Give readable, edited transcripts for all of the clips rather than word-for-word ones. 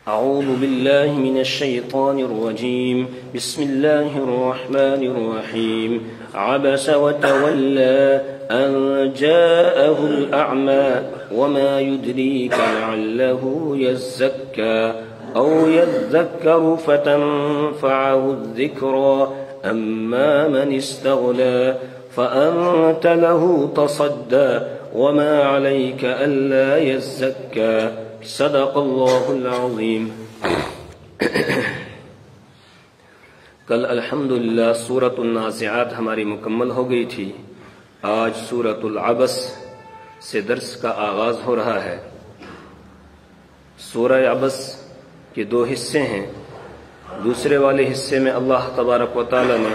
أعوذ بالله من الشيطان الرجيم. بسم الله الرحمن الرحيم. عبس وتولى أن جاءه الأعمى وما يدريك لعله يزكى أو يذكر فتنفعه الذكرى أما من استغنى فأنت له تصدى وما عليك ألا يزكى. صدق اللہ العظیم. کل الحمدللہ سورۃ النازعات ہماری مکمل ہو گئی تھی. آج سورۃ العبس سے درس کا آغاز ہو رہا ہے. سورہ عبس کے دو حصے ہیں. دوسرے والے حصے میں اللہ تبارک و تعالی نے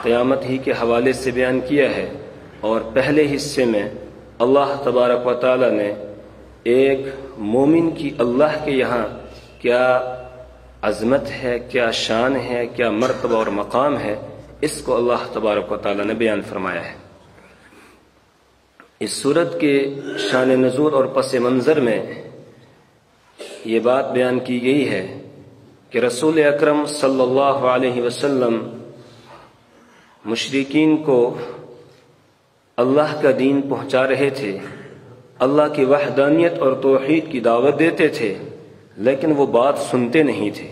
قیامت ہی کے حوالے سے بیان کیا ہے، اور پہلے حصے میں اللہ تبارک و تعالی نے ایک مومن کی اللہ کے یہاں کیا عظمت ہے، کیا شان ہے، کیا مرتبہ اور مقام ہے، اس کو اللہ تبارک و تعالی نے بیان فرمایا ہے. اس سورت کے شان نزول اور پس منظر میں یہ بات بیان کی گئی ہے کہ رسول اکرم صلی اللہ علیہ وسلم مشرکین کو اللہ کا دین پہنچا رہے تھے، اللہ کی وحدانیت اور توحید کی دعوت دیتے تھے، لیکن وہ بات سنتے نہیں تھے،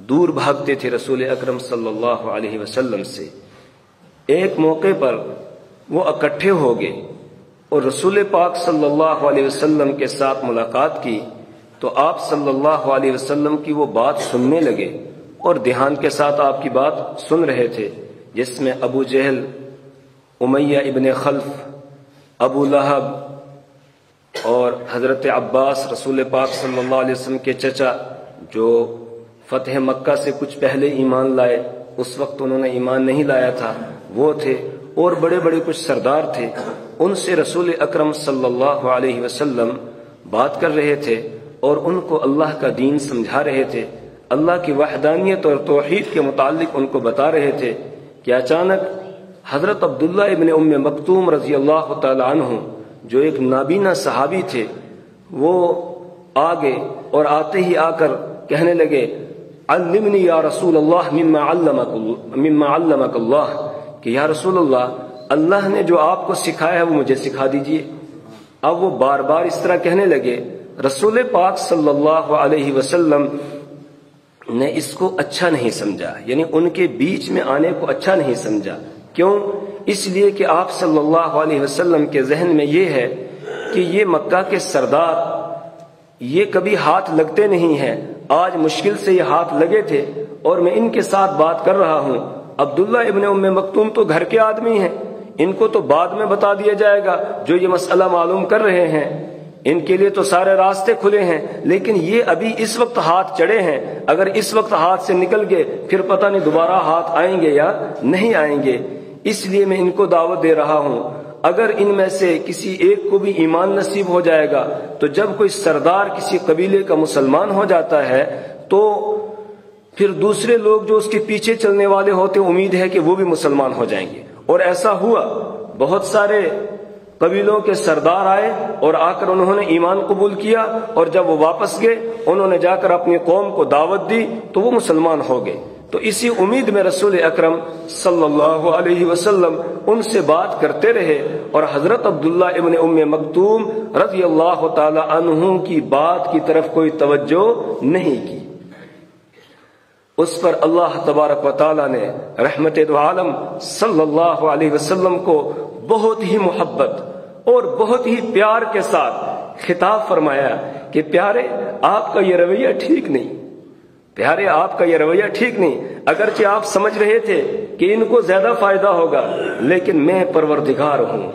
دور بھاگتے تھے رسول اکرم صلی اللہ علیہ وسلم سے. ایک موقع پر وہ اکٹھے ہو گئے اور رسول پاک صلی اللہ علیہ وسلم کے ساتھ ملاقات کی تو آپ صلی اللہ علیہ وسلم کی وہ بات سننے لگے اور دھیان کے ساتھ آپ کی بات سن رہے تھے، جس میں ابو جہل، امیہ ابن خلف، ابو لہب اور حضرت عباس رسول پاک صلی اللہ علیہ وسلم کے چچا، جو فتح مکہ سے کچھ پہلے ایمان لائے، اس وقت انہوں نے ایمان نہیں لایا تھا، وہ تھے، اور بڑے بڑے کچھ سردار تھے. ان سے رسول اکرم صلی اللہ علیہ وسلم بات کر رہے تھے اور ان کو اللہ کا دین سمجھا رہے تھے، اللہ کی وحدانیت اور توحید کے متعلق ان کو بتا رہے تھے کہ اچانک حضرت عبداللہ ابن ام مکتوم رضی اللہ تعالی عنہ، جو ایک نابینا صحابی تھے، وہ آگے اور آتے ہی آ کر کہنے لگے، علمنی یا رسول اللہ مما علمک اللہ، کہ یا رسول اللہ نے جو آپ کو سکھایا ہے وہ مجھے سکھا دیجئے. اب وہ بار بار اس طرح کہنے لگے. رسول پاک صلی اللہ علیہ وسلم نے اس کو اچھا نہیں سمجھا، یعنی ان کے بیچ میں آنے کو اچھا نہیں سمجھا. کیوں؟ اس لیے کہ آپ صلی اللہ علیہ وسلم کے ذہن میں یہ ہے کہ یہ مکہ کے سردار، یہ کبھی ہاتھ لگتے نہیں ہیں، آج مشکل سے یہ ہاتھ لگے تھے اور میں ان کے ساتھ بات کر رہا ہوں. عبداللہ ابن ام مکتوم تو گھر کے آدمی ہیں، ان کو تو بعد میں بتا دیا جائے گا جو یہ مسئلہ معلوم کر رہے ہیں، ان کے لیے تو سارے راستے کھلے ہیں، لیکن یہ ابھی اس وقت ہاتھ چڑھے ہیں، اگر اس وقت ہاتھ سے نکل گئے پھر پتہ نہیں دوبارہ ہاتھ آئیں گے یا نہیں آئیں گے. اس لیے میں ان کو دعوت دے رہا ہوں. اگر ان میں سے کسی ایک کو بھی ایمان نصیب ہو جائے گا تو جب کوئی سردار کسی قبیلے کا مسلمان ہو جاتا ہے تو پھر دوسرے لوگ جو اس کے پیچھے چلنے والے ہوتے ہیں، امید ہے کہ وہ بھی مسلمان ہو جائیں گے. اور ایسا ہوا، بہت سارے قبیلوں کے سردار آئے اور آ کر انہوں نے ایمان قبول کیا، اور جب وہ واپس گئے انہوں نے جا کر اپنی قوم کو دعوت دی تو وہ مسلمان ہو گئے. تو اسی امید میں رسول اکرم صلی اللہ علیہ وسلم ان سے بات کرتے رہے، اور حضرت عبداللہ ابن ام مکتوم رضی اللہ تعالی عنہ کی بات کی طرف کوئی توجہ نہیں کی. اس پر اللہ تبارک و تعالی نے رحمت دو عالم صلی اللہ علیہ وسلم کو بہت ہی محبت اور بہت ہی پیار کے ساتھ خطاب فرمایا کہ پیارے آپ کا یہ رویہ ٹھیک نہیں، پیارے آپ کا یہ رویہ ٹھیک نہیں. اگرچہ آپ سمجھ رہے تھے کہ ان کو زیادہ فائدہ ہوگا، لیکن میں پروردگار ہوں،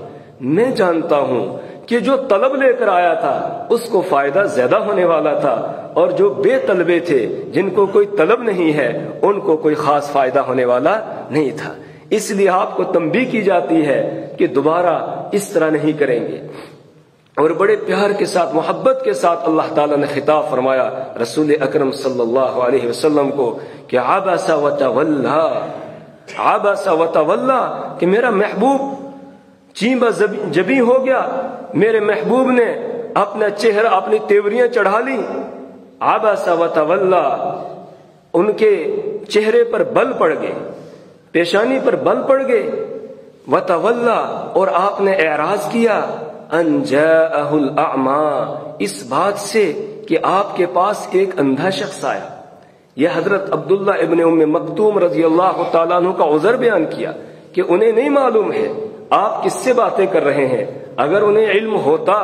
میں جانتا ہوں کہ جو طلب لے کر آیا تھا اس کو فائدہ زیادہ ہونے والا تھا، اور جو بے طلبے تھے جن کو کوئی طلب نہیں ہے ان کو کوئی خاص فائدہ ہونے والا نہیں تھا. اس لیے آپ کو تنبیہ کی جاتی ہے کہ دوبارہ اس طرح نہیں کریں گے. اور بڑے پیار کے ساتھ، محبت کے ساتھ اللہ تعالیٰ نے خطاب فرمایا رسول اکرم صلی اللہ علیہ وسلم کو کہ عبس وتولا، عبس وتولا، کہ میرا محبوب چیمبا جبی ہو گیا، میرے محبوب نے اپنا چہرہ، اپنی تیوریاں چڑھا لی، عبس وتولى، ان کے چہرے پر بل پڑ گئے، پیشانی پر بل پڑ گئے، وتولى، اور آپ نے اعراض کیا، ان جاءه الاعمى، اس بات سے کہ آپ کے پاس ایک اندھا شخص آیا۔ یہ حضرت عبداللہ ابن ام مکتوم رضی اللہ تعالیٰ عنہ کا عذر بیان کیا کہ انہیں نہیں معلوم ہے آپ کس سے باتیں کر رہے ہیں۔ اگر انہیں علم ہوتا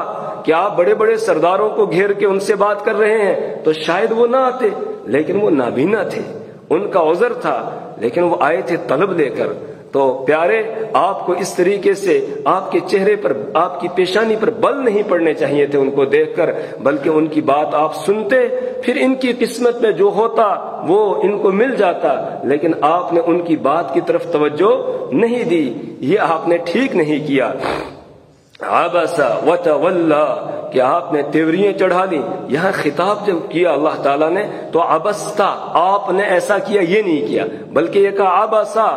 کہ آپ بڑے بڑے سرداروں کو گھیر کے ان سے بات کر رہے ہیں تو شاید وہ نہ آتے، لیکن وہ نابینا تھے، ان کا عذر تھا، لیکن وہ آئے تھے طلب لے کر۔ تو پیارے، آپ کو اس طریقے سے آپ کے چہرے پر، آپ کی پیشانی پر بل نہیں پڑنے چاہیے تھے ان کو دیکھ کر، بلکہ ان کی بات آپ سنتے، پھر ان کی قسمت میں جو ہوتا وہ ان کو مل جاتا، لیکن آپ نے ان کی بات کی طرف توجہ نہیں دی، یہ آپ نے ٹھیک نہیں کیا۔ عبس وتولى، کہ آپ نے تیوریاں چڑھا لی۔ یہاں خطاب جب کیا اللہ تعالیٰ نے تو عبستا، آپ نے ایسا کیا یہ نہیں کیا، بلکہ یہ کہا عبسا،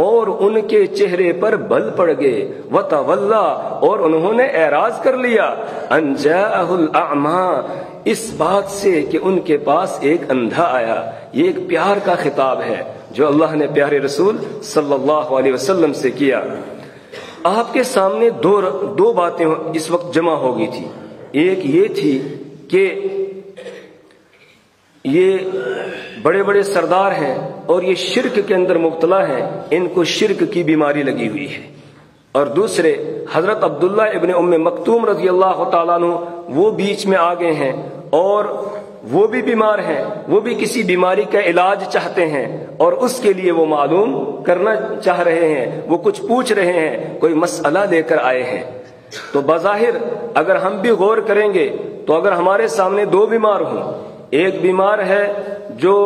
اور ان کے چہرے پر بل پڑ گئے، وتولى، اور انہوں نے اعراض کر لیا، ان جاءه الاعمى، اس بات سے کہ ان کے پاس ایک اندھا آیا۔ یہ ایک پیار کا خطاب ہے جو اللہ نے پیارے رسول صلی اللہ علیہ وسلم سے کیا۔ آپ کے سامنے دو باتیں اس وقت جمع ہو گئی تھی۔ ایک یہ تھی کہ یہ بڑے بڑے سردار ہیں اور یہ شرک کے اندر مبتلا ہیں، ان کو شرک کی بیماری لگی ہوئی ہے، اور دوسرے حضرت عبداللہ ابن ام مکتوم رضی اللہ تعالیٰ عنہ وہ بیچ میں آ گئے ہیں اور وہ بھی بیمار ہیں، وہ بھی کسی بیماری کا علاج چاہتے ہیں اور اس کے لیے وہ معلوم کرنا چاہ رہے ہیں، وہ کچھ پوچھ رہے ہیں، کوئی مسئلہ لے کر آئے ہیں۔ تو بظاہر اگر ہم بھی غور کریں گے تو اگر ہمارے سامنے دو بیمار ہوں، ایک بیمار ہے جو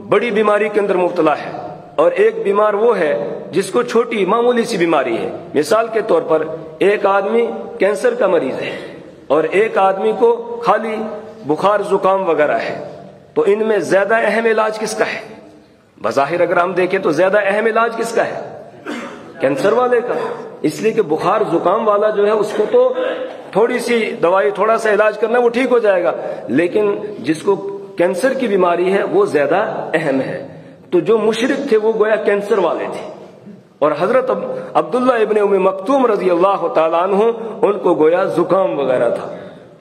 بڑی بیماری کے اندر مبتلا ہے اور ایک بیمار وہ ہے جس کو چھوٹی معمولی سی بیماری ہے، مثال کے طور پر ایک آدمی کینسر کا مریض ہے اور ایک آدمی کو خالی بخار زکام وغیرہ ہے، تو ان میں زیادہ اہم علاج کس کا ہے؟ بظاہر اگر ہم دیکھیں تو زیادہ اہم علاج کس کا ہے؟ کینسر والے کا، اس لیے کہ بخار زکام والا جو ہے اس کو تو تھوڑی سی دوائی، تھوڑا سا علاج کرنا وہ ٹھیک ہو جائے گا، لیکن جس کو کینسر کی بیماری ہے وہ زیادہ اہم ہے۔ تو جو مشرک تھے وہ گویا کینسر والے تھے، اور حضرت عبداللہ ابن ام مکتوم رضی اللہ تعالیٰ عنہ ان کو گویا زکام وغیرہ تھا۔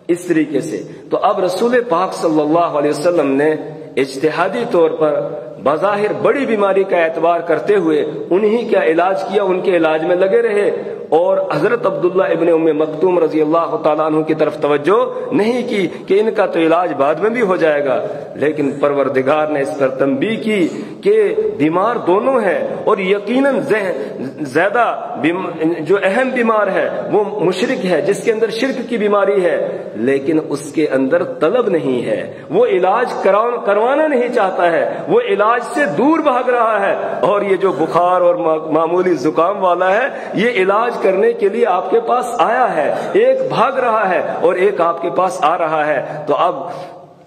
اس طریقے سے تو اب رسول پاک صلی اللہ علیہ وسلم نے اجتہادی طور پر بظاہر بڑی بیماری کا اعتبار کرتے ہوئے انہی کا علاج کیا، ان کے علاج میں لگے رہے، اور حضرت عبداللہ ابن ام مکتوم رضی اللہ تعالیٰ عنہ کی طرف توجہ نہیں کی کہ ان کا تو علاج بعد میں بھی ہو جائے گا۔ لیکن پروردگار نے اس پر تنبیہ کی کہ بیمار دونوں ہیں، اور یقیناً زیادہ جو اہم بیمار ہے وہ مشرک ہے جس کے اندر شرک کی بیماری ہے، لیکن اس کے اندر طلب نہیں ہے، وہ علاج کروانا نہیں چاہتا ہے، وہ علاج سے دور بھاگ رہا ہے، اور یہ جو بخار اور معمولی زکام والا ہے یہ علاج کرنے کے لیے آپ کے پاس آیا ہے، ایک بھاگ رہا ہے اور ایک آپ کے پاس آ رہا ہے۔ تو اب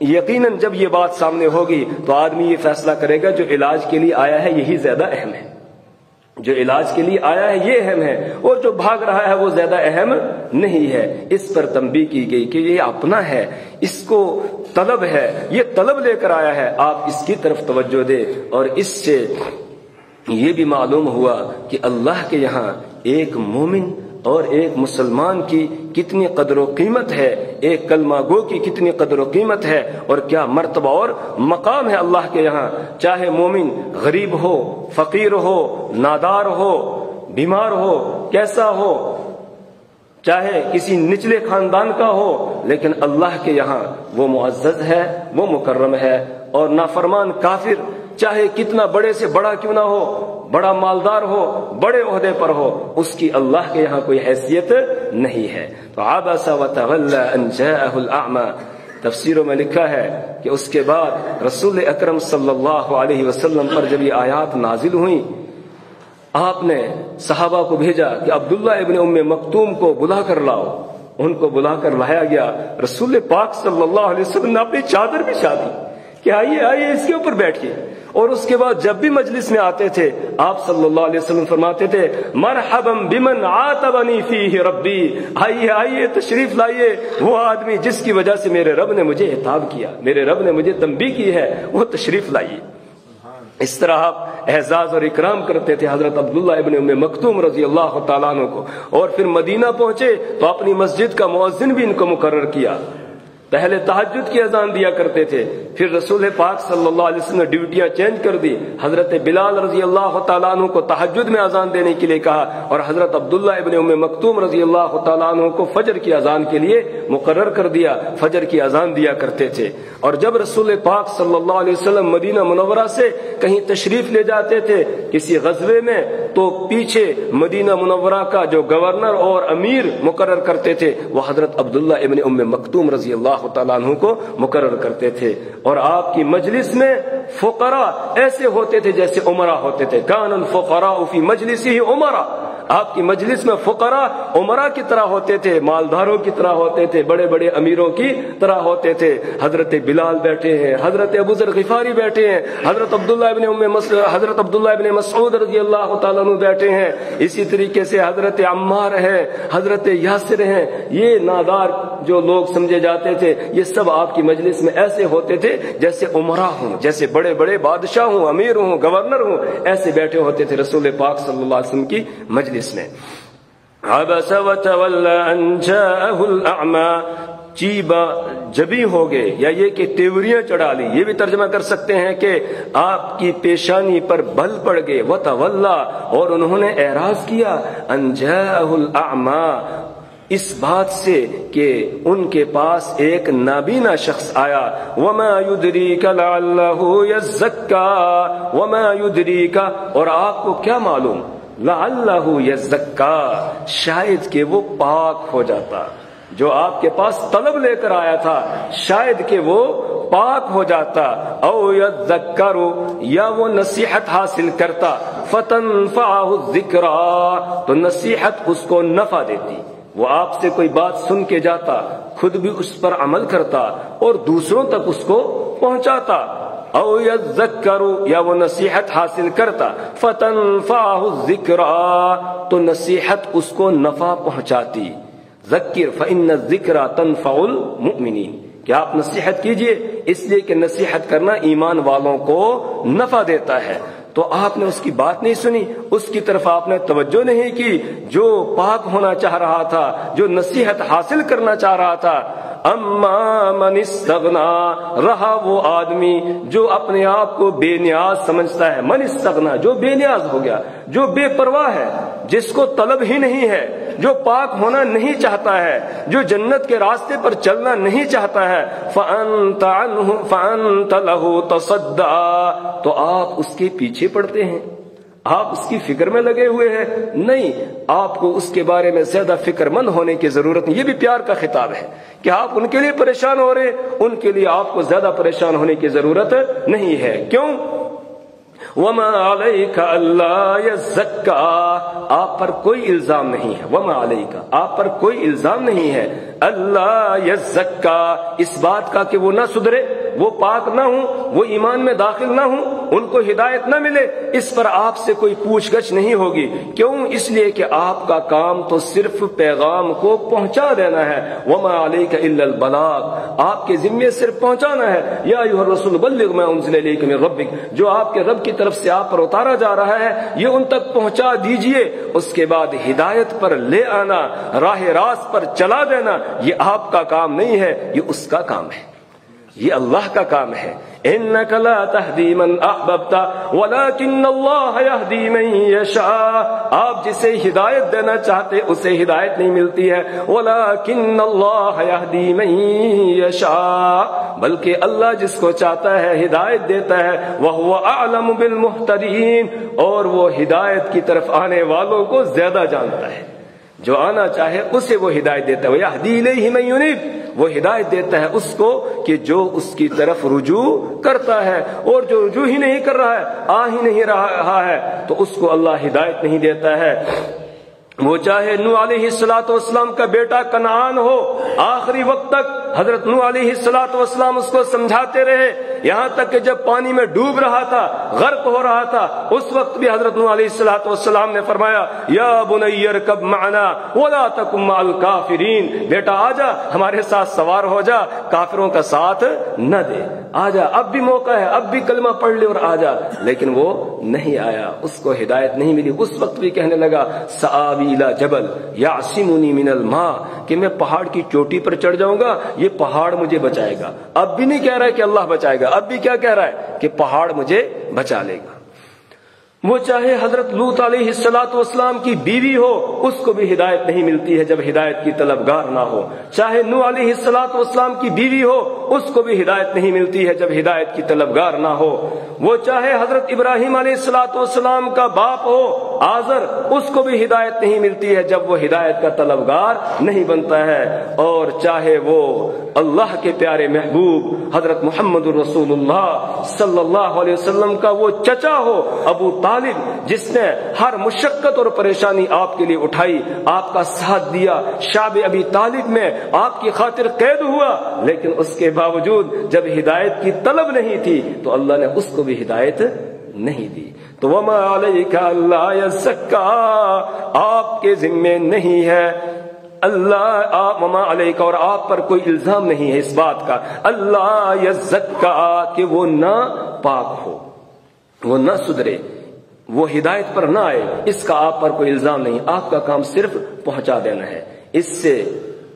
یقیناً جب یہ بات سامنے ہوگی تو آدمی یہ فیصلہ کرے گا جو علاج کے لیے آیا ہے یہی زیادہ اہم ہے، جو علاج کے لیے آیا ہے یہ اہم ہے، اور جو بھاگ رہا ہے وہ زیادہ اہم نہیں ہے۔ اس پر تنبیہ کی گئی کہ یہ اپنا ہے، اس کو طلب ہے، یہ طلب لے کر آیا ہے، آپ اس کی طرف توجہ دے۔ اور اس سے یہ بھی معلوم ہوا کہ اللہ کے یہاں ایک مومن اور ایک مسلمان کی کتنی قدر و قیمت ہے، ایک کلمہ گو کی کتنی قدر و قیمت ہے، اور کیا مرتبہ اور مقام ہے اللہ کے یہاں۔ چاہے مومن غریب ہو، فقیر ہو، نادار ہو، بیمار ہو، کیسا ہو، چاہے کسی نچلے خاندان کا ہو، لیکن اللہ کے یہاں وہ معزز ہے، وہ مکرم ہے۔ اور نافرمان کافر چاہے کتنا بڑے سے بڑا کیوں نہ ہو، بڑا مالدار ہو، بڑے عہدے پر ہو، اس کی اللہ کے یہاں کوئی حیثیت نہیں ہے۔ تو عبس وتولى ان جاءه الاعمى، تفسیروں میں لکھا ہے کہ اس کے بعد رسول اکرم صلی اللہ علیہ وسلم پر جب یہ آیات نازل ہوئیں، آپ نے صحابہ کو بھیجا کہ عبداللہ ابن ام مکتوم کو بلا کر لاؤ۔ ان کو بلا کر لایا گیا، رسول پاک صلی اللہ علیہ وسلم نے اپنی چادر بچھا دی کہ آئیے آئیے اس کے اوپر بیٹھیے، اور اس کے بعد جب بھی مجلس میں آتے تھے آپ صلی اللہ علیہ وسلم فرماتے تھے مرحبا بمن عاتبنی فیہ ربی، آئیے آئیے تشریف لائیے، وہ آدمی جس کی وجہ سے میرے رب نے مجھے عتاب کیا، میرے رب نے مجھے تنبیہ کی ہے، وہ تشریف لائیے۔ اس طرح آپ اعزاز اور اکرام کرتے تھے حضرت عبداللہ ابن ام مکتوم رضی اللہ تعالیٰ عنہ کو، اور پھر مدینہ پہنچے تو اپنی مسجد کا مؤذن بھی ان کو مقرر کیا۔ پہلے تہجد کی اذان دیا کرتے تھے، پھر رسول پاک صلی اللہ علیہ وسلم نے ڈیوٹیاں چینج کر دی، حضرت بلال رضی اللہ تعالیٰ عنہ کو تہجد میں اذان دینے کے لیے کہا، اور حضرت عبداللہ ابن ام مکتوم رضی اللہ تعالیٰ عنہ کو فجر کی اذان کے لیے مقرر کر دیا، فجر کی اذان دیا کرتے تھے۔ اور جب رسول پاک صلی اللہ علیہ وسلم مدینہ منورہ سے کہیں تشریف لے جاتے تھے کسی غزوے میں، تو پیچھے مدینہ منورہ کا جو گورنر اور امیر مقرر کرتے تھے وہ حضرت عبداللہ ابن ام مکتوم رضی اللہ تعالیٰ عنہ کو مقرر کرتے تھے۔ اور آپ کی مجلس میں فقراء ایسے ہوتے تھے جیسے امراء ہوتے تھے، کان الفقراء فی مجلسہ امراء، آپ کی مجلس میں فقراء عمرہ کی طرح ہوتے تھے، مالداروں کی طرح ہوتے تھے، بڑے بڑے امیروں کی طرح ہوتے تھے۔ حضرت بلال بیٹھے ہیں، حضرت ابو ذر غفاری بیٹھے ہیں، حضرت عبداللہ ابن مسعود رضی اللہ تعالیٰ عنہ بیٹھے ہیں، اسی طریقے سے حضرت عمار ہیں، حضرت یاسر ہیں۔ یہ نادار جو لوگ سمجھے جاتے تھے یہ سب آپ کی مجلس میں ایسے ہوتے تھے جیسے عمرہ ہوں، جیسے بڑے بڑے بادشاہ ہوں، امیر ہوں، گورنر ہوں، ایسے بیٹھے ہوتے تھے رسول پاک صلی اللہ علیہ وسلم کی مجلس میں۔ عبس وتولى ان جاءه الاعمى، چیبا جبی ہو گئے، یا یہ کہ تیوریاں چڑھا لی، یہ بھی ترجمہ کر سکتے ہیں کہ آپ کی پیشانی پر بل پڑ گئے، وتولى، اور انہوں نے اعراض کیا، ان جاءه الاعمى، اس بات سے کہ ان کے پاس ایک نابینا شخص آیا، وما يدريك لعله يزكى، وما يدريك، اور آپ کو کیا معلوم، لعله يزكى، شاید کہ وہ پاک ہو جاتا، جو آپ کے پاس طلب لے کر آیا تھا شاید کہ وہ پاک ہو جاتا، او یذکر، یا وہ نصیحت حاصل کرتا، فتنفعه الذکریٰ، تو نصیحت اس کو نفع دیتی، وہ آپ سے کوئی بات سن کے جاتا، خود بھی اس پر عمل کرتا اور دوسروں تک اس کو پہنچاتا، او یذکر، یا وہ نصیحت حاصل کرتا، فتنفعه الذکریٰ، تو نصیحت اس کو نفع پہنچاتی، ذکر فإن الذکرى تنفع المؤمنین، کہ آپ نصیحت کیجئے اس لیے کہ نصیحت کرنا ایمان والوں کو نفع دیتا ہے۔ تو آپ نے اس کی بات نہیں سنی، اس کی طرف آپ نے توجہ نہیں کی، جو پاک ہونا چاہ رہا تھا، جو نصیحت حاصل کرنا چاہ رہا تھا۔ اما من استغنا، رہا وہ آدمی جو اپنے آپ کو بے نیاز سمجھتا ہے، من استغنا، جو بے نیاز ہو گیا، جو بے پرواہ ہے، جس کو طلب ہی نہیں ہے، جو پاک ہونا نہیں چاہتا ہے، جو جنت کے راستے پر چلنا نہیں چاہتا ہے، فأنت له تصدى، تو آپ اس کے پیچھے پڑتے ہیں، آپ اس کی فکر میں لگے ہوئے ہیں۔ نہیں، آپ کو اس کے بارے میں زیادہ فکر مند ہونے کی ضرورت نہیں، یہ بھی پیار کا خطاب ہے کہ آپ ان کے لیے پریشان ہو رہے، ان کے لیے آپ کو زیادہ پریشان ہونے کی ضرورت نہیں ہے۔ کیوں؟ وما علیک الا یزکا، آپ پر کوئی الزام نہیں ہے، وما علیک، آپ پر کوئی الزام نہیں ہے، اللہ یزکا، اس بات کا کہ وہ نہ سدھرے، وہ پاک نہ ہوں، وہ ایمان میں داخل نہ ہوں، ان کو ہدایت نہ ملے، اس پر آپ سے کوئی پوچھ گچھ نہیں ہوگی۔ کیوں؟ اس لیے کہ آپ کا کام تو صرف پیغام کو پہنچا دینا ہے، وما علیک الا البلاغ، آپ کے ذمے صرف پہنچانا ہے، یا ایھا الرسول بلغ ما انزل الیک من ربک، جو آپ کے رب کی طرف سے آپ پر اتارا جا رہا ہے یہ ان تک پہنچا دیجئے، اس کے بعد ہدایت پر لے آنا، راہ راست پر چلا دینا، یہ آپ کا کام نہیں ہے، یہ اس کا کام ہے، یہ اللہ کا کام ہے۔ انک لا تہدی من احببت ولکن اللہ یہدی من یشاء، آپ جسے ہدایت دینا چاہتے اسے ہدایت نہیں ملتی ہے، ولکن اللہ یہدی من یشاء، بلکہ اللہ جس کو چاہتا ہے ہدایت دیتا ہے، وہو اعلم بالمہتدین، اور وہ ہدایت کی طرف آنے والوں کو زیادہ جانتا ہے، جو آنا چاہے اسے وہ ہدایت دیتا ہے، وَيَهْدِي إِلَيْهِ مَن يُنِيبُ، وہ ہدایت دیتا ہے اس کو کہ جو اس کی طرف رجوع کرتا ہے، اور جو رجوع ہی نہیں کر رہا ہے، آ ہی نہیں رہا ہے، تو اس کو اللہ ہدایت نہیں دیتا ہے۔ وہ چاہے نوح علیہ السلام کا بیٹا کنعان ہو، آخری وقت تک حضرت نوح علیہ السلام اس کو سمجھاتے رہے یہاں تک کہ جب پانی میں ڈوب رہا تھا، غرق ہو رہا تھا، اس وقت بھی حضرت نوح علیہ السلام نے فرمایا یا بنی ارکب معنا ولا تکن مع الکافرین، بیٹا آجا ہمارے ساتھ سوار ہو جا، کافروں کا ساتھ نہ دے، آجا اب بھی موقع ہے، اب بھی کلمہ پڑھ لے اور آجا۔ لیکن وہ نہیں آیا، اس کو ہدایت نہیں ملی۔ اس وقت بھی کہنے لگا سآوی الی جبل یعصمنی من الماء، کہ میں پہاڑ کی چوٹی پر چڑھ جاؤں گا، یہ پہاڑ مجھے بچائے گا۔ اب بھی نہیں کہہ رہا ہے کہ اللہ بچائے گا، اب بھی کیا کہہ رہا ہے کہ پہاڑ مجھے بچا لے گا۔ وہ چاہے حضرت لوط علیہ السلام کی بیوی ہو، اس کو بھی ہدایت نہیں ملتی ہے جب ہدایت کی طلبگار نہ ہو۔ چاہے نوح علیہ السلام کی بیوی ہو، اس کو بھی ہدایت نہیں ملتی ہے جب ہدایت کی طلبگار نہ ہو۔ وہ چاہے حضرت ابراہیم علیہ السلام کا باپ ہو آزر، اس کو بھی ہدایت نہیں ملتی ہے جب وہ ہدایت کا طلبگار نہیں بنتا ہے۔ اور چاہے وہ اللہ کے پیارے محبوب حضرت محمد الرسول اللہ صلی اللہ علیہ وسلم کا وہ چچا ہو ابو طالب، جس نے ہر مشقت اور پریشانی آپ کے لیے اٹھائی، آپ کا ساتھ دیا، شعب ابی طالب میں آپ کی خاطر قید ہوا، لیکن اس کے باوجود جب ہدایت کی طلب نہیں تھی تو اللہ نے اس کو بھی ہدایت نہیں دی۔ تو وما علیک الا یزکا، آپ کے ذمے نہیں ہے اللہ، آپ وما علیک، اور آپ پر کوئی الزام نہیں ہے اس بات کا، اللہ یزکا، کہ وہ نہ پاک ہو، وہ نہ سدھرے، وہ ہدایت پر نہ آئے، اس کا آپ پر کوئی الزام نہیں، آپ کا کام صرف پہنچا دینا ہے۔ اس سے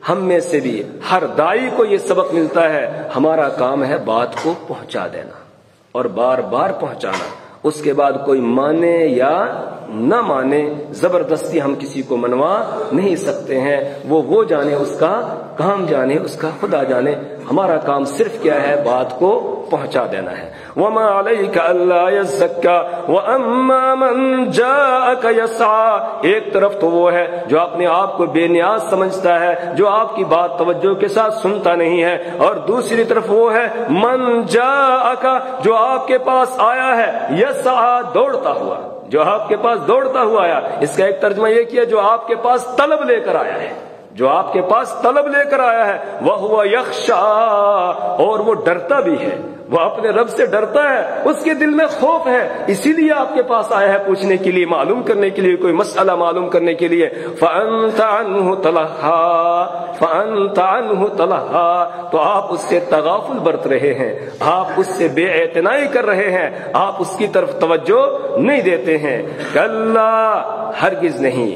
ہم میں سے بھی ہر داعی کو یہ سبق ملتا ہے، ہمارا کام ہے بات کو پہنچا دینا اور بار بار پہنچانا، اس کے بعد کوئی مانے یا نہ مانے، زبردستی ہم کسی کو منوا نہیں سکتے ہیں، وہ جانے، اس کا کام جانے، اس کا خدا جانے، ہمارا کام صرف کیا ہے، بات کو پہنچا دینا ہے۔ وما علیک الا یزکا واما من جاءک یسعی، ایک طرف تو وہ ہے جو اپنے آپ کو بے نیاز سمجھتا ہے، جو آپ کی بات توجہ کے ساتھ سنتا نہیں ہے، اور دوسری طرف وہ ہے من جاءک، جو آپ کے پاس آیا ہے، یسعی، دوڑتا ہوا، جو آپ کے پاس دوڑتا ہوا آیا۔ اس کا ایک ترجمہ یہ کیا جو آپ کے پاس طلب لے کر آیا ہے، جو آپ کے پاس طلب لے کر آیا ہے، وَهُوَ يَخْشَىٰ، اور وہ ڈرتا بھی ہے، وہ اپنے رب سے ڈرتا ہے، اس کے دل میں خوف ہے، اسی لیے آپ کے پاس آیا ہے پوچھنے کے لیے، معلوم کرنے کے لیے، کوئی مسئلہ معلوم کرنے کے لیے۔ فَأَنْتَ عَنْهُ تَلَهَّىٰ، فَأَنْتَ عَنْهُ تَلَهَّىٰ، تو آپ اس سے تغافل برت رہے ہیں، آپ اس سے بے اعتنائی کر رہے ہیں، آپ اس کی طرف توجہ نہیں دیتے ہیں۔ کَلَّا، ہرگز نہیں،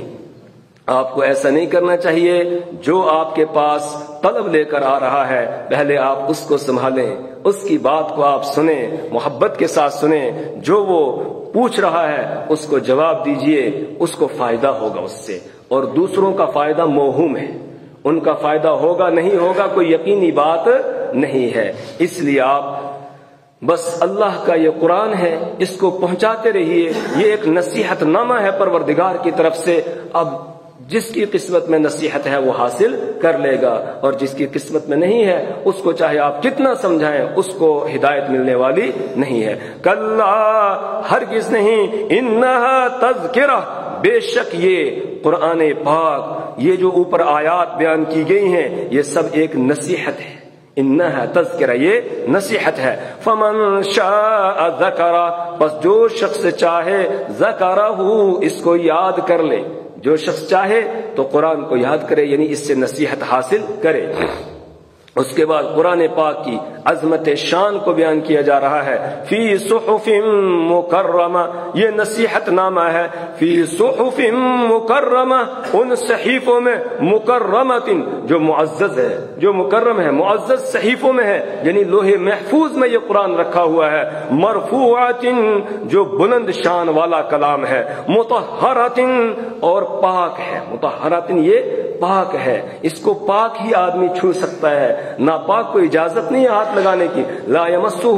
آپ کو ایسا نہیں کرنا چاہیے۔ جو آپ کے پاس طلب لے کر آ رہا ہے، پہلے آپ اس کو سنبھالیں، اس کی بات کو آپ سنیں، محبت کے ساتھ سنیں، جو وہ پوچھ رہا ہے اس کو جواب دیجئے، اس کو فائدہ ہوگا اس سے، اور دوسروں کا فائدہ موہوم ہے، ان کا فائدہ ہوگا نہیں ہوگا کوئی یقینی بات نہیں ہے۔ اس لیے آپ بس اللہ کا یہ قرآن ہے، اس کو پہنچاتے رہیے، یہ ایک نصیحت نامہ ہے پروردگار کی طرف سے۔ اب جس کی قسمت میں نصیحت ہے وہ حاصل کر لے گا، اور جس کی قسمت میں نہیں ہے اس کو چاہے آپ کتنا سمجھائیں، اس کو ہدایت ملنے والی نہیں ہے۔ کلا، ہرگز نہیں، انہا تذکرہ، بے شک یہ قرآن پاک، یہ جو اوپر آیات بیان کی گئی ہیں، یہ سب ایک نصیحت ہے، انہا تذکرہ، یہ نصیحت ہے۔ فمن شاء ذکرہ، بس جو شخص چاہے ذکرہ، اس کو یاد کر لے، جو شخص چاہے تو قرآن کو یاد کرے، یعنی اس سے نصیحت حاصل کرے۔ اس کے بعد قرآن پاک کی عظمت شان کو بیان کیا جا رہا ہے۔ فی صحف مکرمہ، یہ نصیحت نامہ ہے، فی صحف مکرمہ، ان صحیفوں میں، مکرمۃ، جو معزز ہے، جو مکرم ہے، معزز صحیفوں میں ہے، یعنی لوح محفوظ میں یہ قرآن رکھا ہوا ہے، مرفوعۃ، جو بلند شان والا کلام ہے، مطہرۃ، اور پاک ہے، مطہرۃ، یہ پاک ہے، اس کو پاک ہی آدمی چھو سکتا ہے، ناپاک کو اجازت نہیں ہے ہاتھ لگانے کی۔ لا یمسہ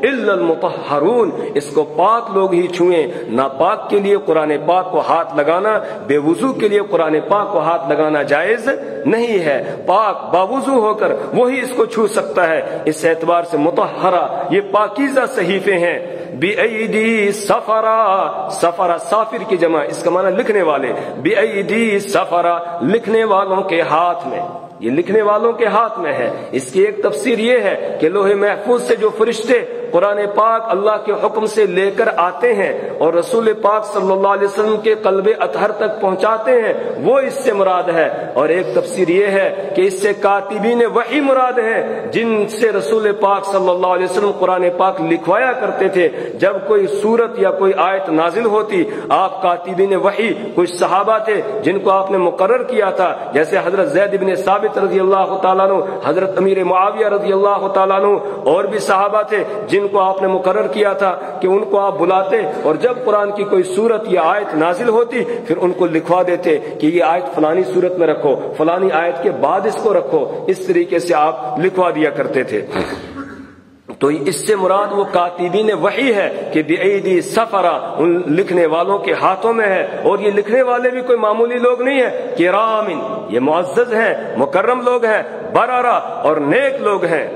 الا المطہرون، اس کو پاک لوگ ہی چھوئیں، ناپاک کے لیے قرآن پاک کو ہاتھ لگانا، بے وضو کے لیے قرآن پاک کو ہاتھ لگانا جائز نہیں ہے، پاک باوضو ہو کر وہی اس کو چھو سکتا ہے۔ اس اعتبار سے مطہرہ، یہ پاکیزہ صحیفے ہیں۔ بِأَيْدِي سَفَرَا، سفرا سافر کی جمع، اس کا معنی لکھنے والے، بِأَيْدِي سَفَرَا، لکھنے والوں کے ہاتھ میں، یہ لکھنے والوں کے ہاتھ میں ہے۔ اس کی ایک تفسیر یہ ہے کہ لوح محفوظ سے جو فرشتے قرآن پاک اللہ کے حکم سے لے کر آتے ہیں اور رسول پاک صلی اللہ علیہ وسلم کے قلب اطہر تک پہنچاتے ہیں، وہ اس سے مراد ہے۔ اور ایک تفسیر یہ ہے کہ اس سے کاتبین وحی مراد ہے، جن سے رسول پاک صلی اللہ علیہ وسلم قرآن پاک لکھوایا کرتے تھے۔ جب کوئی سورت یا کوئی آیت نازل ہوتی، آپ کاتبین وحی کچھ صحابہ تھے جن کو آپ نے مقرر کیا تھا، جیسے حضرت زید بن ثابت رضی اللہ تعالیٰ عنہ، حضرت امیر معاویہ رضی اللہ تعالیٰ عنہ، اور بھی صحابہ تھے جن کو آپ نے مقرر کیا تھا کہ ان کو آپ بلاتے اور جب قرآن کی کوئی سورت یا آیت نازل ہوتی پھر ان کو لکھوا دیتے کہ یہ آیت فلانی سورت میں رکھو، فلانی آیت کے بعد اس کو رکھو، اس طریقے سے آپ لکھوا دیا کرتے تھے۔ تو اس سے مراد وہ کاتبین وحی ہے کہ بِأَيْدِي سَفَرَا، ان لکھنے والوں کے ہاتھوں میں ہے، اور یہ لکھنے والے بھی کوئی معمولی لوگ نہیں ہیں، کرام، یہ معزز ہیں، مکرم لوگ ہیں، بررہ اور نیک لوگ ہیں۔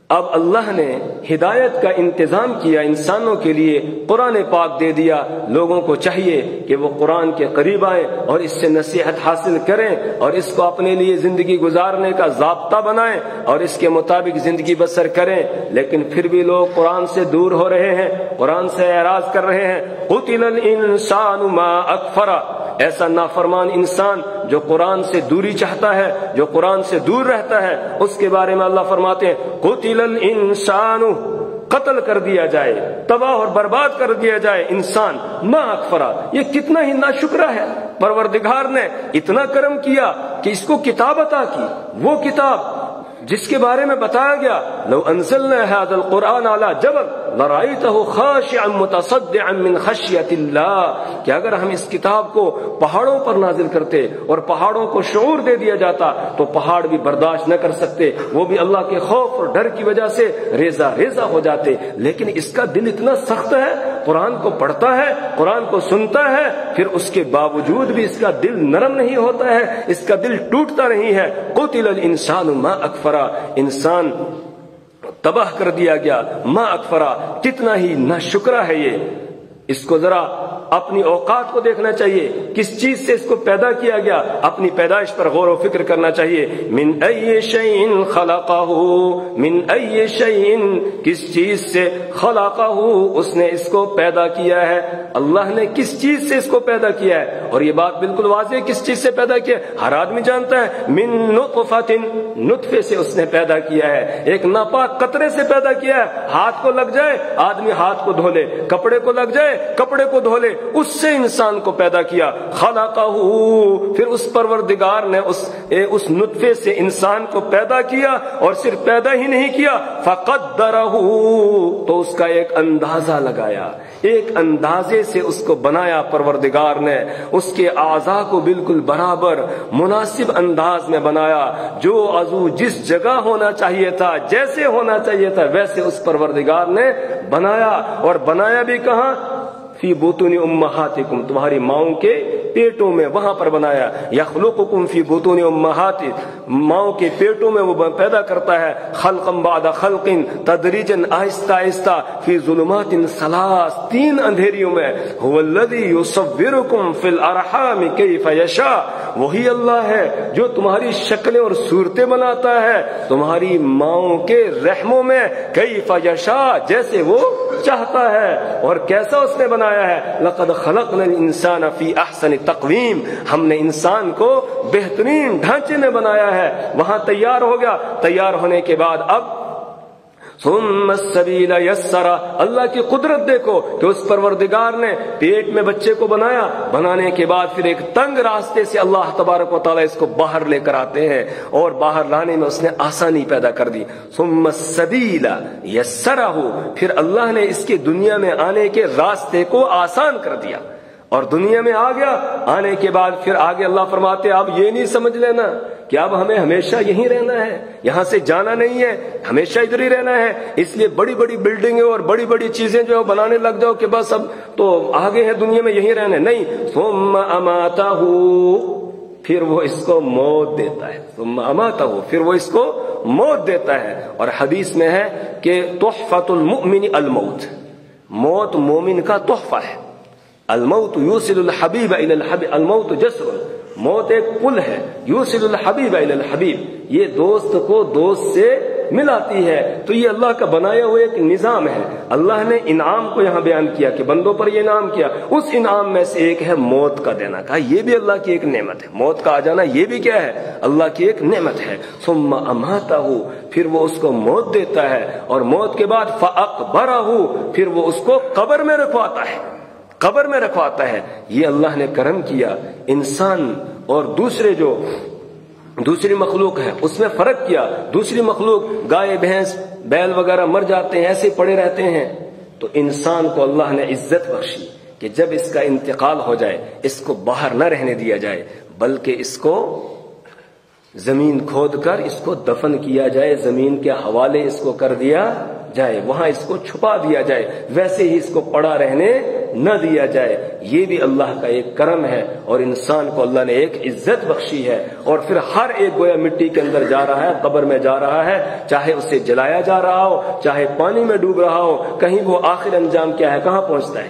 اب اللہ نے ہدایت کا انتظام کیا انسانوں کے لیے، قرآن پاک دے دیا، لوگوں کو چاہیے کہ وہ قرآن کے قریب آئیں اور اس سے نصیحت حاصل کریں اور اس کو اپنے لیے زندگی گزارنے کا ضابطہ بنائیں اور اس کے مطابق زندگی بسر کریں، لیکن پھر بھی لوگ قرآن سے دور ہو رہے ہیں، قرآن سے اعراض کر رہے ہیں۔ قتل الانسان ما اکفرہ، ایسا نافرمان انسان جو قرآن سے دوری چاہتا ہے، جو قرآن سے دور رہتا ہے، اس کے بارے میں اللہ فرماتے ہیں قتل الانسان، قتل کر دیا جائے، تباہ اور برباد کر دیا جائے انسان، ما اکفرہ، یہ کتنا ہی ناشکرا ہے۔ پروردگار نے اتنا کرم کیا کہ اس کو کتاب عطا کی، وہ کتاب جس کے بارے میں بتایا گیا لو انزلنا هذا القرآن على جبل لرأيته خاشعا متصدعا من خشية الله، کہ اگر ہم اس کتاب کو پہاڑوں پر نازل کرتے اور پہاڑوں کو شعور دے دیا جاتا تو پہاڑ بھی برداشت نہ کر سکتے، وہ بھی اللہ کے خوف اور ڈر کی وجہ سے ریزہ ریزہ ہو جاتے۔ لیکن اس کا دل اتنا سخت ہے، قرآن کو پڑھتا ہے، قرآن کو سنتا ہے، پھر اس کے باوجود بھی اس کا دل نرم نہیں ہوتا ہے، اس کا دل ٹوٹتا نہیں ہے۔ قتل الانسان ما اکفرہ، انسان تباہ کر دیا گیا، ما اکفرہ، کتنا ہی ناشکرا ہے یہ۔ اس کو ذرا اپنی اوقات کو دیکھنا چاہیے، کس چیز سے اس کو پیدا کیا گیا، اپنی پیدائش پر غور و فکر کرنا چاہیے۔ من ای شیء خلقہ، من ای شیء، کس چیز سے خلقہ، اس نے اس کو پیدا کیا ہے، اللہ نے کس چیز سے اس کو پیدا کیا ہے۔ اور یہ بات بالکل واضح ہے کس چیز سے پیدا کیا ہے، ہر آدمی جانتا ہے، من نطفۃ، نطفے سے اس نے پیدا کیا ہے، ایک ناپاک قطرے سے پیدا کیا ہے۔ ہاتھ کو لگ جائے آدمی ہاتھ کو دھو لے، کپڑے کو لگ جائے کپڑے کو دھو لے، اس سے انسان کو پیدا کیا۔ خلقہ، پھر اس پروردگار نے اس نطفے سے انسان کو پیدا کیا، اور صرف پیدا ہی نہیں کیا، فقدرہ، تو اس کا ایک اندازہ لگایا، ایک اندازے سے اس کو بنایا پروردگار نے، اس کے اعضاء کو بالکل برابر مناسب انداز میں بنایا، جو عضو جس جگہ ہونا چاہیے تھا، جیسے ہونا چاہیے تھا ویسے اس پروردگار نے بنایا۔ اور بنایا بھی کہاں، فی بطون امہاتکم، تمہاری ماؤں کے پیٹوں میں، وہاں پر بنایا۔ یخلقکم فی بطون امہات، ماؤں کے پیٹوں میں وہ پیدا کرتا ہے، خلقا بعد خلق، تدریجا، آہستہ آہستہ، فی ظلمات ثلاث، تین اندھیریوں میں، هو الذی یصورکم فی الارحام کیف یشاء، وہی اللہ ہے جو تمہاری شکلیں اور صورتیں بناتا ہے تمہاری ماؤں کے رحموں میں، کیف یشاء، جیسے وہ چاہتا ہے۔ اور کیسا اس نے بنایا ہے، لقد خلقنا الانسان فی احسن تقویم، ہم نے انسان کو بہترین ڈھانچے میں بنایا ہے۔ وہاں تیار ہو گیا، تیار ہونے کے بعد اب ثم السبیل یسرا، اللہ کی قدرت دیکھو کہ اس پروردگار نے پیٹ میں بچے کو بنایا، بنانے کے بعد پھر ایک تنگ راستے سے اللہ تبارک و تعالیٰ اس کو باہر لے کر آتے ہیں، اور باہر لانے میں اس نے آسانی پیدا کر دی۔ ثم السبیل یسرہ، پھر اللہ نے اس کے دنیا میں آنے کے راستے کو آسان کر دیا، اور دنیا میں آ گیا۔ آنے کے بعد پھر آگے اللہ فرماتے اب یہ نہیں سمجھ لینا کہ اب ہمیں ہمیشہ یہیں رہنا ہے، یہاں سے جانا نہیں ہے، ہمیشہ ادھر ہی رہنا ہے، اس لیے بڑی بڑی بلڈنگیں اور بڑی بڑی چیزیں جو بنانے لگ جاؤ کہ بس اب تو آگے ہے دنیا میں یہیں رہنا ہے، نہیں۔ ثم اماتہ، پھر وہ اس کو موت دیتا ہے، ثم اماتہ، پھر وہ اس کو موت دیتا ہے۔ اور حدیث میں ہے کہ تحفۃ المؤمن الموت، موت مومن کا تحفہ ہے۔ الموت یوصل الحبیب الی الحبیب، الموت جسر، موت ایک پل ہے، یوصل الحبیب الی الحبیب، یہ دوست کو دوست سے ملاتی ہے۔ تو یہ اللہ کا بنایا ہوا ایک نظام ہے۔ اللہ نے انعام کو یہاں بیان کیا کہ بندوں پر یہ انعام کیا، اس انعام میں سے ایک ہے موت کا دینا، کہا یہ بھی اللہ کی ایک نعمت ہے، موت کا آ جانا یہ بھی کیا ہے، اللہ کی ایک نعمت ہے۔ ثم اماتہ، پھر وہ اس کو موت دیتا ہے، اور موت کے بعد فاقبرہ، پھر وہ اس کو قبر میں رکھواتا ہے، قبر میں رکھواتا ہے۔ یہ اللہ نے کرم کیا۔ انسان اور دوسری مخلوق ہے اس میں فرق کیا۔ دوسری مخلوق گائے بھینس بیل وغیرہ مر جاتے ہیں، ایسے پڑے رہتے ہیں، تو انسان کو اللہ نے عزت بخشی کہ جب اس کا انتقال ہو جائے اس کو باہر نہ رہنے دیا جائے، بلکہ اس کو زمین کھود کر اس کو دفن کیا جائے، زمین کے حوالے اس کو کر دیا جائے، وہاں اس کو چھپا دیا جائے، ویسے ہی اس کو پڑا رہنے نہ دیا جائے۔ یہ بھی اللہ کا ایک کرم ہے، اور انسان کو اللہ نے ایک عزت بخشی ہے۔ اور پھر ہر ایک گویا مٹی کے اندر جا رہا ہے، قبر میں جا رہا ہے، چاہے اسے جلایا جا رہا ہو، چاہے پانی میں ڈوب رہا ہو، کہیں وہ آخر انجام کیا ہے، کہاں پہنچتا ہے؟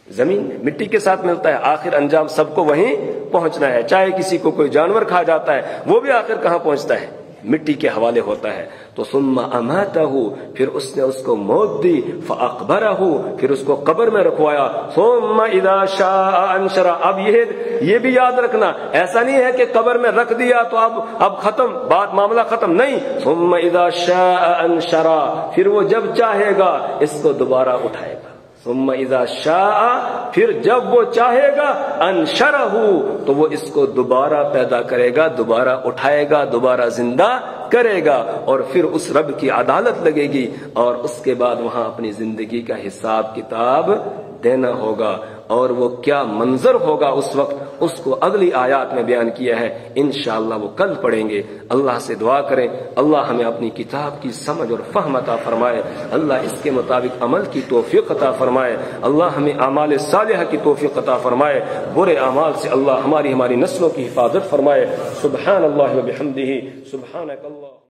زمین میں مٹی کے ساتھ ملتا ہے، آخر انجام سب کو وہیں پہنچنا ہے۔ چاہے کسی کو کوئی جانور کھا جاتا ہے، وہ بھی آخر کہاں پہنچتا ہے؟ مٹی کے حوالے ہوتا ہے۔ تو ثم اماتہ، پھر اس نے اس کو موت دی، فاقبرہ، پھر اس کو قبر میں رکھوایا، ثم اذا شاء انشرہ۔ اب یہ بھی یاد رکھنا، ایسا نہیں ہے کہ قبر میں رکھ دیا تو اب ختم، بات معاملہ ختم، نہیں۔ ثم اذا شاء انشرہ، پھر وہ جب چاہے گا اس کو دوبارہ اٹھائے گا۔ ثم اذا شاء، پھر جب وہ چاہے گا، انشرہ، تو وہ اس کو دوبارہ پیدا کرے گا، دوبارہ اٹھائے گا، دوبارہ زندہ کرے گا، اور پھر اس رب کی عدالت لگے گی، اور اس کے بعد وہاں اپنی زندگی کا حساب کتاب دینا ہوگا۔ اور وہ کیا منظر ہوگا اس وقت، اس کو اگلی آیات میں بیان کیا ہے، انشاءاللہ وہ کل پڑھیں گے۔ اللہ سے دعا کریں اللہ ہمیں اپنی کتاب کی سمجھ اور فہم عطا فرمائے، اللہ اس کے مطابق عمل کی توفیق عطا فرمائے، اللہ ہمیں اعمال صالحہ کی توفیق عطا فرمائے، برے اعمال سے اللہ ہماری نسلوں کی حفاظت فرمائے۔ سبحان اللہ و بحمدہ، سبحانک اللہ۔